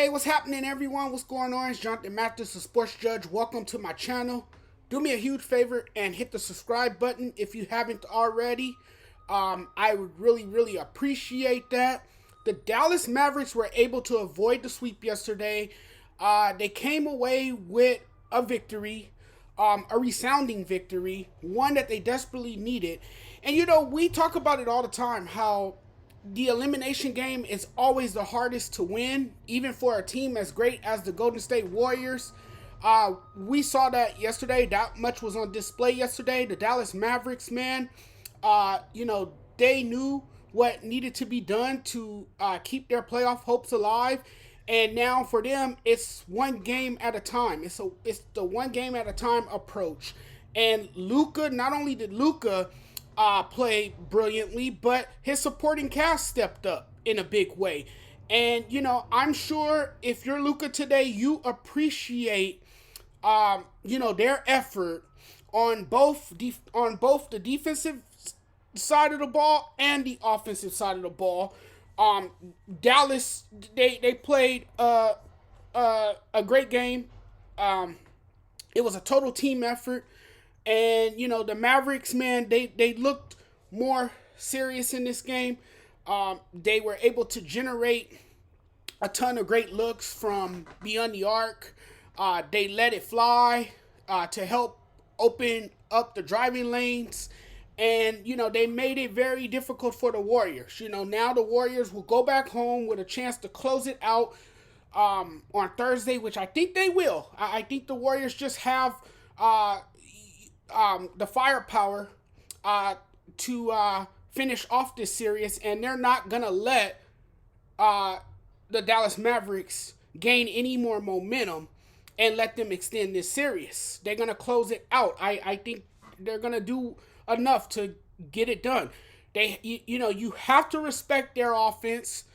Hey, what's happening, everyone? What's going on? It's Jonathan Mathis, the Sports Judge. Welcome to my channel. Do me a huge favor and hit the subscribe button if you haven't already. I would really appreciate that. The Dallas Mavericks were able to avoid the sweep yesterday. They came away with a victory, a resounding victory, one that they desperately needed. And we talk about it all the time, how the elimination game is always the hardest to win, even for a team as great as the Golden State Warriors. We saw that yesterday. That much was on display yesterday. The Dallas Mavericks, man, they knew what needed to be done to keep their playoff hopes alive. And now for them, it's one game at a time. It's the one game at a time approach. And Luka, not only did Luka played brilliantly, but his supporting cast stepped up in a big way. And I'm sure if you're Luka today, you appreciate their effort on both the defensive side of the ball and the offensive side of the ball. Dallas, they played a great game. It was a total team effort. And, the Mavericks, man, they looked more serious in this game. They were able to generate a ton of great looks from beyond the arc. They let it fly to help open up the driving lanes. And, they made it very difficult for the Warriors. Now the Warriors will go back home with a chance to close it out on Thursday, which I think they will. I think the Warriors just have the firepower to finish off this series, and they're not gonna let the Dallas Mavericks gain any more momentum and let them extend this series. They're gonna close it out. I think they're gonna do enough to get it done. You have to respect their offense.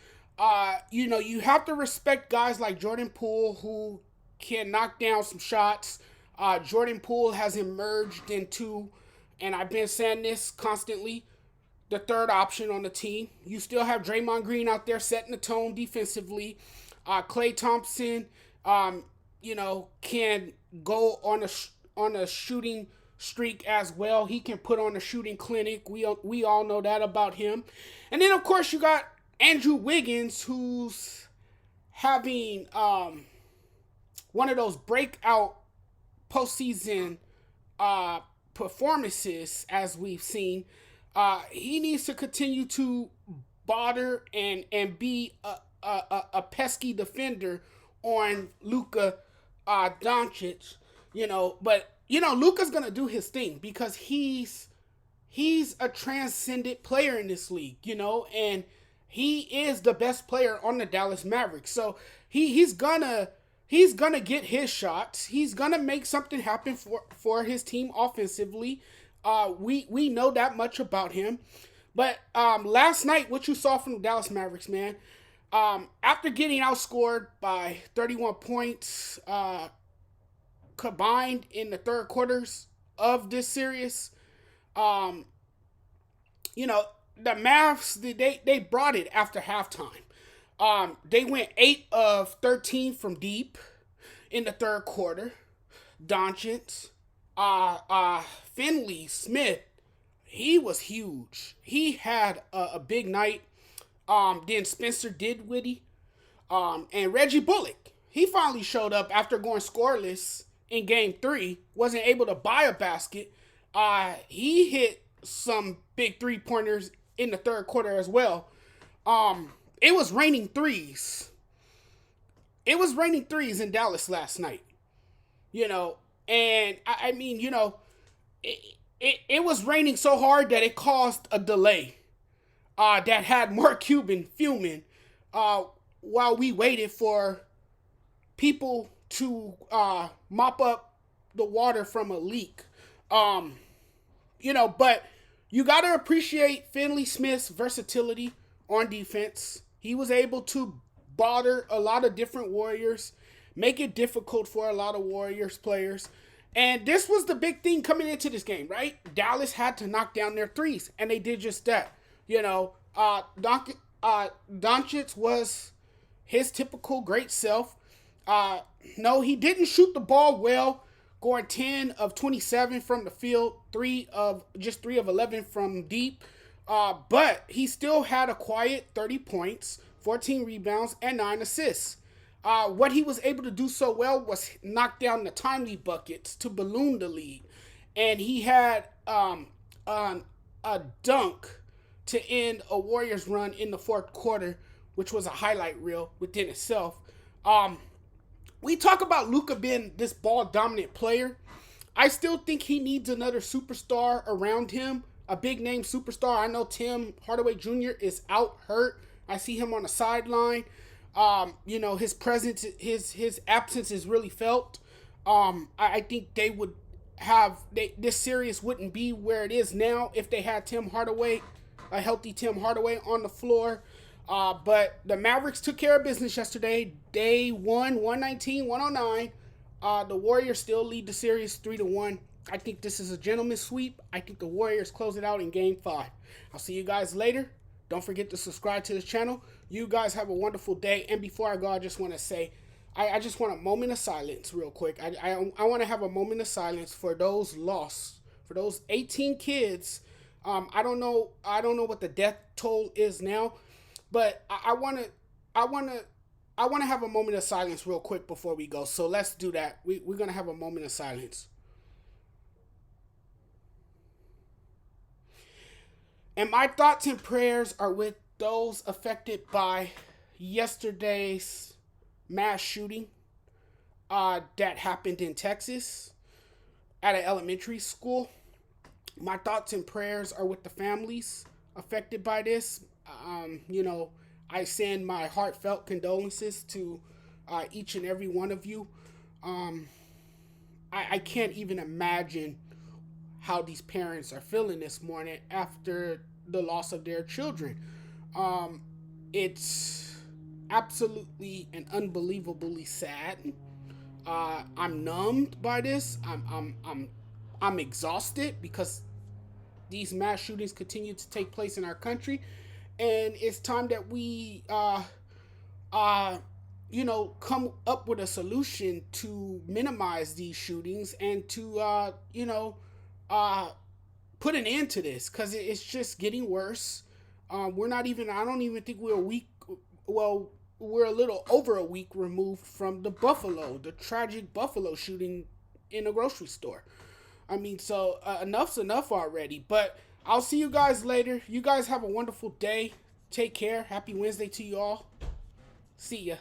You have to respect guys like Jordan Poole, who can knock down some shots. Jordan Poole has emerged into, and I've been saying this constantly, the third option on the team. You still have Draymond Green out there setting the tone defensively. Klay Thompson, can go on a shooting streak as well. He can put on a shooting clinic. We all know that about him. And then, of course, you got Andrew Wiggins, who's having one of those breakout postseason performances as we've seen. He needs to continue to bother and be a pesky defender on Luka Doncic, but Luka's gonna do his thing because he's a transcendent player in this league, and he is the best player on the Dallas Mavericks. So he's gonna get his shots. He's gonna make something happen for his team offensively. We know that much about him. But last night, what you saw from the Dallas Mavericks, man, after getting outscored by 31 points combined in the third quarters of this series, the Mavs, they brought it after halftime. They went 8 of 13 from deep in the third quarter. Doncic, Finney-Smith, he was huge. He had a big night. Then Spencer Dinwiddie, and Reggie Bullock. He finally showed up after going scoreless in Game 3. Wasn't able to buy a basket. He hit some big three-pointers in the third quarter as well. It was raining threes. It was raining threes in Dallas last night. And I mean, it was raining so hard that it caused a delay that had Mark Cuban fuming while we waited for people to mop up the water from a leak. But you got to appreciate Finney-Smith's versatility on defense. He was able to bother a lot of different Warriors, make it difficult for a lot of Warriors players. And this was the big thing coming into this game, right? Dallas had to knock down their threes, and they did just that. Doncic was his typical great self. No, he didn't shoot the ball well, going 10 of 27 from the field, 3 of 11 from deep. But he still had a quiet 30 points, 14 rebounds, and 9 assists. What he was able to do so well was knock down the timely buckets to balloon the lead. And he had a dunk to end a Warriors run in the fourth quarter, which was a highlight reel within itself. We talk about Luka being this ball dominant player. I still think he needs another superstar around him, a big name superstar. I know Tim Hardaway Jr. is out hurt. I see him on the sideline. His presence, his absence is really felt. I think they would this series wouldn't be where it is now if they had a healthy Tim Hardaway on the floor. But the Mavericks took care of business yesterday. They won 119-109. The Warriors still lead the series 3-1. I think this is a gentleman's sweep. I think the Warriors close it out in Game 5. I'll see you guys later. Don't forget to subscribe to this channel. You guys have a wonderful day. And before I go, I just want to say, I just want a moment of silence real quick. I want to have a moment of silence for those lost, for those 18 kids. I don't know what the death toll is now, but I want to have a moment of silence real quick before we go. So let's do that. We're going to have a moment of silence. And my thoughts and prayers are with those affected by yesterday's mass shooting that happened in Texas at an elementary school. My thoughts and prayers are with the families affected by this. I send my heartfelt condolences to each and every one of you. I can't even imagine how these parents are feeling this morning after the loss of their children. It's absolutely and unbelievably sad. I'm numbed by this. I'm exhausted because these mass shootings continue to take place in our country, and it's time that we come up with a solution to minimize these shootings and to put an end to this, because it's just getting worse. I don't even think we're a week. Well, we're a little over a week removed from the tragic Buffalo shooting in a grocery store. I mean, so enough's enough already. But I'll see you guys later. You guys have a wonderful day. Take care. Happy Wednesday to you all. See ya.